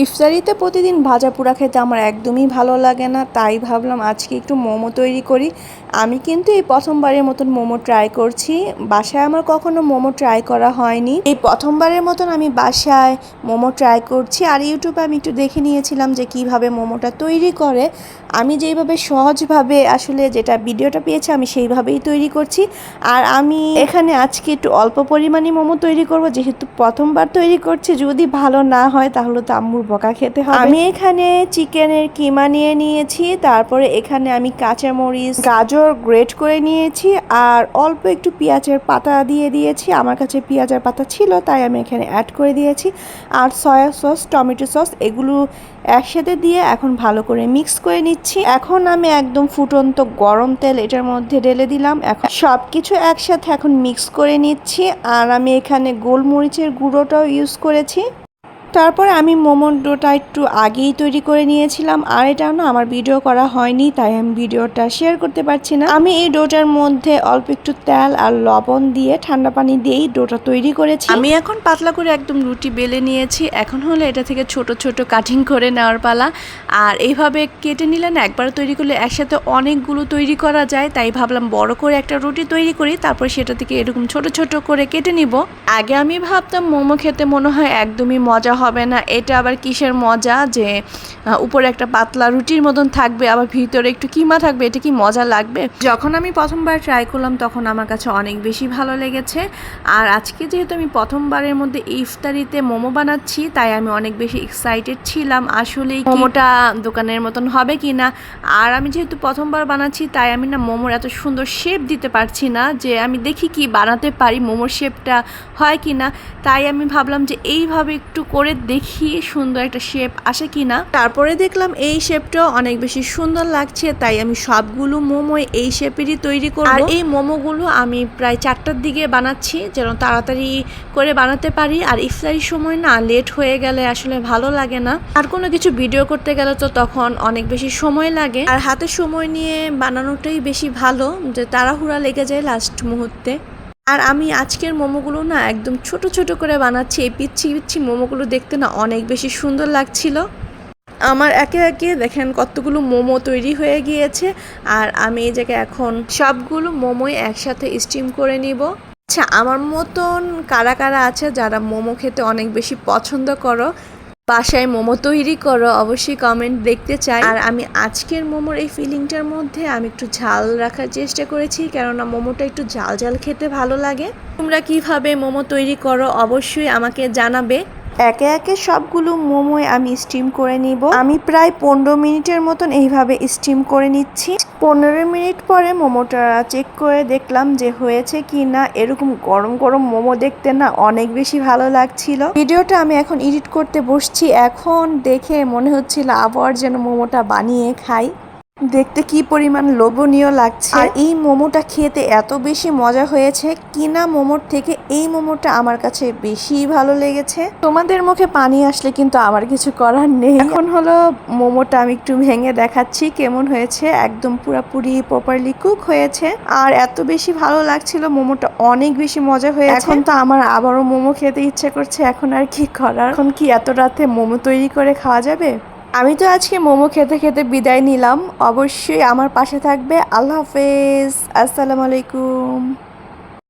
ইফতারিতে প্রতিদিন ভাজা পোড়া খেতে আমার একদমই ভালো লাগে না, তাই ভাবলাম আজকে একটু মোমো তৈরি করি। আমি কিন্তু এই প্রথমবারের মতন মোমো ট্রাই করছি। বাসায় আমার কখনো মোমো ট্রাই করা হয়নি, এই প্রথমবারের মতন আমি বাসায় মোমো ট্রাই করছি। আর ইউটিউবে আমি একটু দেখে নিয়েছিলাম যে কিভাবে মোমোটা তৈরি করে। আমি যেইভাবে সহজভাবে আসলে যেটা ভিডিওটা পেয়েছি আমি সেইভাবেই তৈরি করছি। আর আমি এখানে আজকে একটু অল্প পরিমাণে মোমো তৈরি করব, যেহেতু প্রথমবার তৈরি করছি। যদি ভালো না হয় তাহলে তো আম্মুর বকা খেতে হবে। আমি এখানে চিকেনের কিমা নিয়ে নিয়েছি, তারপরে এখানে আমি কাঁচামরিচ গাজর গ্রেট করে নিয়েছি, আর অল্প একটু পেঁয়াজের পাতা দিয়ে দিয়েছি। আমার কাছে পেঁয়াজের পাতা ছিল তাই আমি এখানে অ্যাড করে দিয়েছি। আর সয়া সস, টমেটো সস এগুলো একসাথে দিয়ে এখন ভালো করে মিক্স করে নিচ্ছি। এখন আমি একদম ফুটন্ত গরম তেল এটার মধ্যে ঢেলে দিলাম। এখন সব কিছু একসাথে এখন মিক্স করে নিচ্ছি। আর আমি এখানে গোলমরিচের গুঁড়োটাও ইউজ করেছি। তারপরে আমি মোমোর ডোটা একটু আগেই তৈরি করে নিয়েছিলাম, আর এটা না আমার ভিডিও করা হয়নি তাই আমি ভিডিওটা শেয়ার করতে পারছি না। আমি এই ডোটার মধ্যে অল্প একটু তেল আর লবণ দিয়ে ঠান্ডা পানি দিয়েই ডোটা তৈরি করেছি। আমি এখন পাতলা করে একদম রুটি বেলে নিয়েছি। এখন হলো এটা থেকে ছোট ছোট কাটিং করে নেওয়ার পালা। আর এইভাবে কেটে নিলে না একবার তৈরি করলে একসাথে অনেকগুলো তৈরি করা যায়, তাই ভাবলাম বড় করে একটা রুটি তৈরি করি, তারপর সেটা থেকে এরকম ছোট ছোট করে কেটে নিব। আগে আমি ভাবতাম মোমো খেতে মনে হয় একদমই মজা হবে না, এটা আবার কিসের মজা যে উপরে একটা পাতলা রুটির মতন থাকবে আবার ভিতরে একটু কিমা থাকবে, এটা কি মজা লাগবে। যখন আমি প্রথমবার ট্রাই করলাম তখন আমার কাছে অনেক বেশি ভালো লেগেছে। আর আজকে যেহেতু আমি প্রথমবারের মধ্যে ইফতারিতে মোমো বানাচ্ছি তাই আমি অনেক বেশি এক্সাইটেড ছিলাম আসলেই মোমোটা দোকানের মতন হবে কি না। আর আমি যেহেতু প্রথমবার বানাচ্ছি তাই আমি না মোমোর এত সুন্দর শেপ দিতে পারছি না, যে আমি দেখি কি বানাতে পারি মোমোর শেপটা হয় কি না। তাই আমি ভাবলাম যে এইভাবে একটু করে দেখি সুন্দর একটা শেপ আসে কি না। তারপরে দেখলাম এই শেপটাও অনেক বেশি সুন্দর লাগছে, তাই আমি সবগুলো মোমো এই শেপেরই তৈরি করব। আর এই মোমোগুলো আমি প্রায় 4টার দিকে বানাচ্ছি যেন তাড়াতাড়ি করে বানাতে পারি। আর ইফতারির সময় না লেট হয়ে গেলে আসলে ভালো লাগে না, আর কোনো কিছু ভিডিও করতে গেলে তো তখন অনেক বেশি সময় লাগে। আর হাতে সময় নিয়ে বানানোটাই বেশি ভালো, যে তাড়াহুড়া লেগে যায় লাস্ট মুহূর্তে। আর আমি আজকের মোমোগুলো না একদম ছোট ছোট করে বানাচ্ছি। এই পিচ্ছি পিচ্ছি মোমোগুলো দেখতে না অনেক বেশি সুন্দর লাগছিল। আমার একে একে দেখেন কতগুলো মোমো তৈরি হয়ে গিয়েছে। আর আমি এই জায়গায় এখন সবগুলো মোমোই একসাথে স্টিম করে নিব। আচ্ছা, আমার মতন কারা কারা আছে যারা মোমো খেতে অনেক বেশি পছন্দ করো, বাসায় মোমো তৈরি করো, অবশ্যই কমেন্ট দেখতে চাই। আর আমি আজকের মোমোর এই ফিলিংটার মধ্যে আমি একটু ঝাল রাখার চেষ্টা করেছি, কেননা মোমোটা একটু ঝাল ঝাল খেতে ভালো লাগে। তোমরা কিভাবে মোমো তৈরি করো অবশ্যই আমাকে জানাবে। একে একে সবগুলো মোমোই আমি স্টিম করে নিব। আমি প্রায় 15 মিনিটের মতন এইভাবে স্টিম করে নিচ্ছি। 15 মিনিট পরে মোমোটা চেক করে দেখলাম যে হয়েছে কি না। এরকম গরম গরম মোমো দেখতে না অনেক বেশি ভালো লাগছিল। ভিডিওটা আমি এখন এডিট করতে বসছি, এখন দেখে মনে হচ্ছিল আবার যেন মোমোটা বানিয়ে খাই। দেখতে কি পরিমাণ লোভনীয় লাগছে। আর এই মোমোটা খেতে এত বেশি মজা হয়েছে, কিনা মোমোর থেকে এই মোমোটা আমার কাছে বেশি ভালো লেগেছে। তোমাদের মুখে পানি আসলে কিন্তু আমার কিছু করার নেই। এখন হলো মোমোটা আমি একটু ভেঙে দেখাচ্ছি কেমন হয়েছে। একদম পুরোপুরি প্রপারলি কুক হয়েছে, আর এত বেশি ভালো লাগছিল। মোমোটা অনেক বেশি মজা হয়েছে। এখন তো আমার আবারও মোমো খেতে ইচ্ছে করছে। এখন আর কি করার, এখন কি এত রাতে মোমো তৈরি করে খাওয়া যাবে। আমি তো আজকে মোমো খেতে খেতে বিদায় নিলাম। অবশ্যই আমার পাশে থাকবে। আল্লাহ হাফেজ, আসসালামু আলাইকুম।